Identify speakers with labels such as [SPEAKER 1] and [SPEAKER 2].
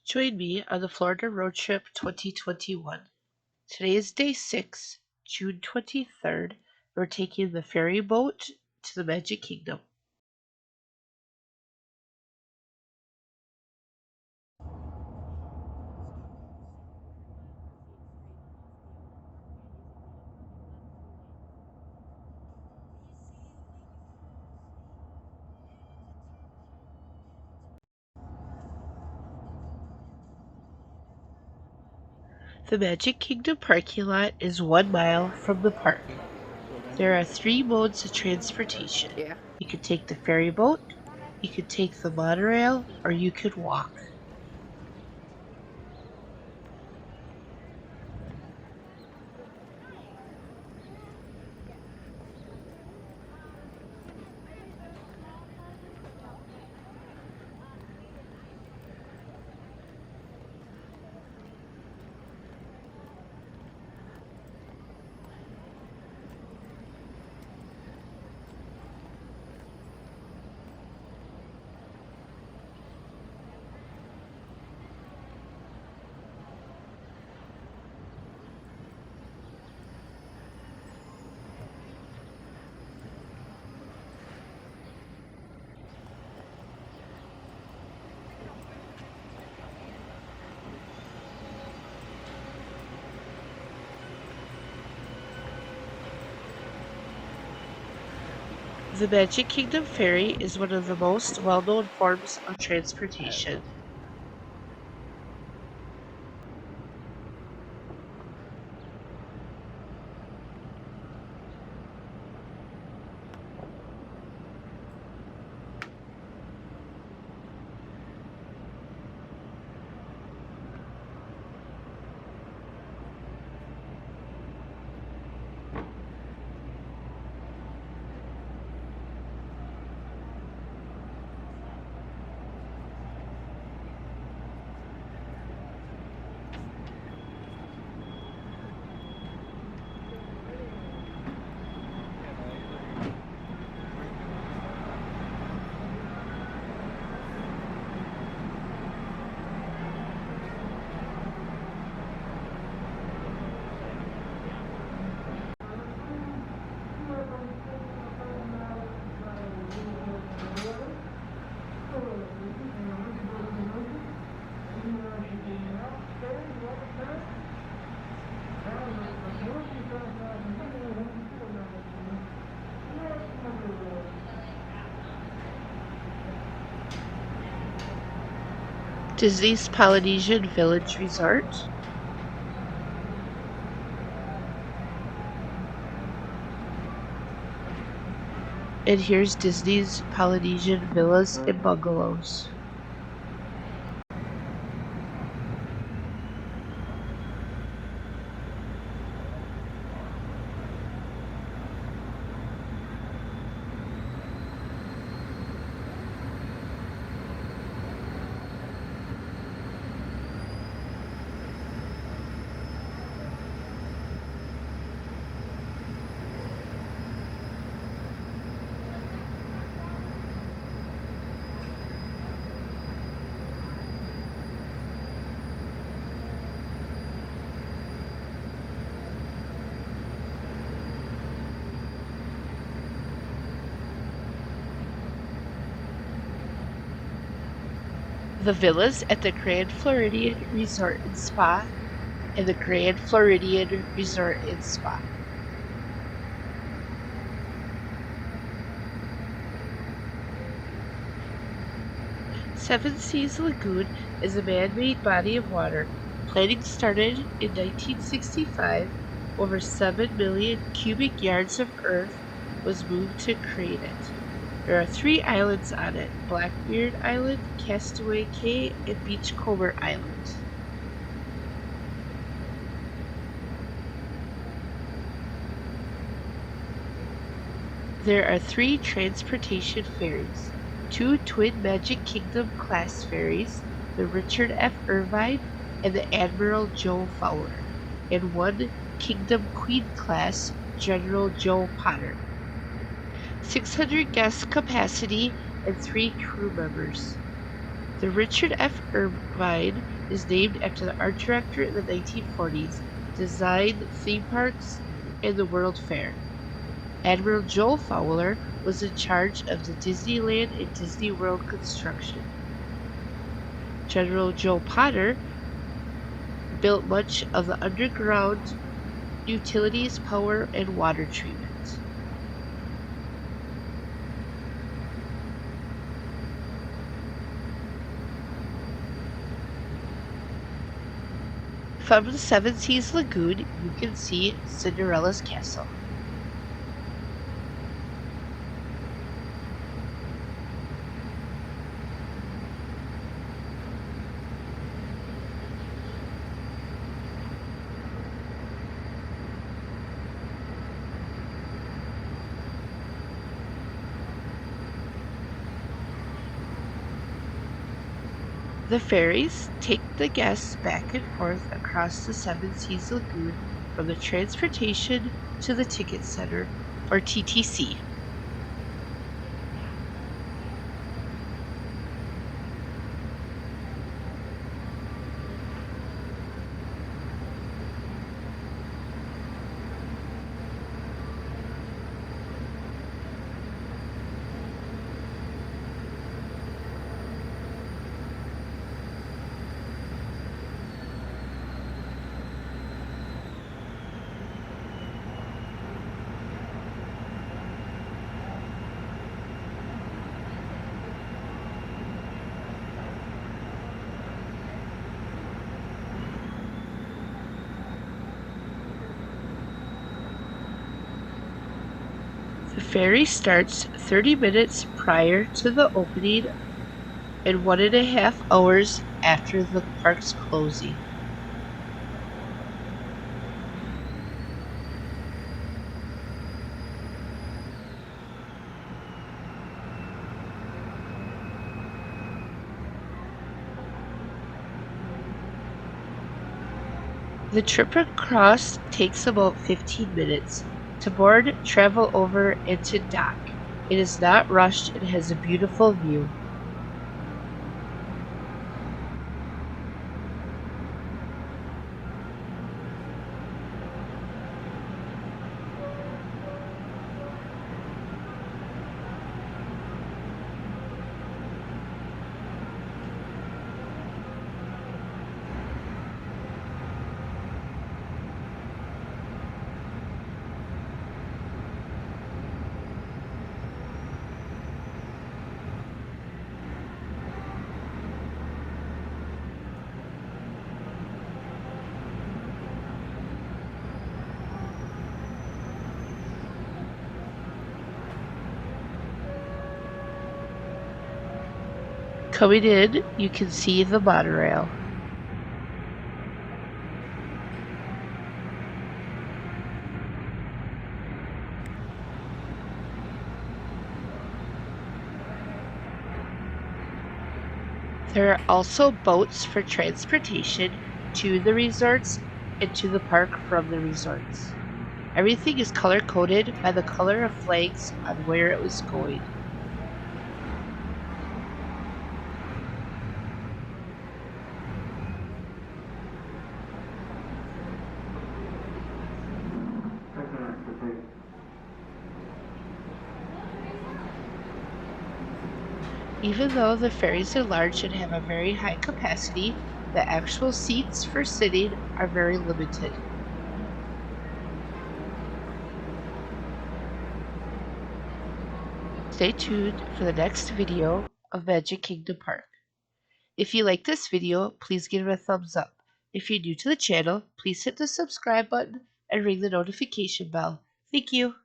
[SPEAKER 1] Join me on the Florida Road Trip 2021. Today is day 6, June 23rd. We're taking the ferry boat to the Magic Kingdom. The Magic Kingdom parking lot is 1 mile from the park. There are 3 modes of transportation.
[SPEAKER 2] Yeah.
[SPEAKER 1] You could take the ferry boat, you could take the monorail, or you could walk. The Magic Kingdom ferry is one of the most well-known forms of transportation. Disney's Polynesian Village Resort. And here's Disney's Polynesian Villas and Bungalows. The villas at the Grand Floridian Resort and Spa and the Grand Floridian Resort and Spa. Seven Seas Lagoon is a man-made body of water. Planning started in 1965. Over 7 million cubic yards of earth was moved to create it. There are 3 islands on it: Blackbeard Island, Castaway Cay, and Beachcomber Island. There are 3 transportation ferries: 2 twin Magic Kingdom class ferries, the Richard F. Irvine and the Admiral Joe Fowler, and 1 Kingdom Queen class General Joe Potter. 600 guest capacity and 3 crew members. The Richard F. Irvine is named after the art director in the 1940s, designed theme parks and the World Fair. Admiral Joel Fowler was in charge of the Disneyland and Disney World construction. General Joe Potter built much of the underground utilities, power, and water treatment. From the Seven Seas Lagoon, you can see Cinderella's castle. The ferries take the guests back and forth across the Seven Seas Lagoon from the transportation to the ticket center, or TTC. The ferry starts 30 minutes prior to the opening and 1.5 hours after the park's closing. The trip across takes about 15 minutes. To board, travel over, and to dock. It is not rushed and has a beautiful view. Coming in, you can see the monorail. There are also boats for transportation to the resorts and to the park from the resorts. Everything is color coded by the color of flags on where it was going. Even though the ferries are large and have a very high capacity, the actual seats for sitting are very limited. Stay tuned for the next video of Magic Kingdom Park. If you like this video, please give it a thumbs up. If you're new to the channel, please hit the subscribe button and ring the notification bell. Thank you.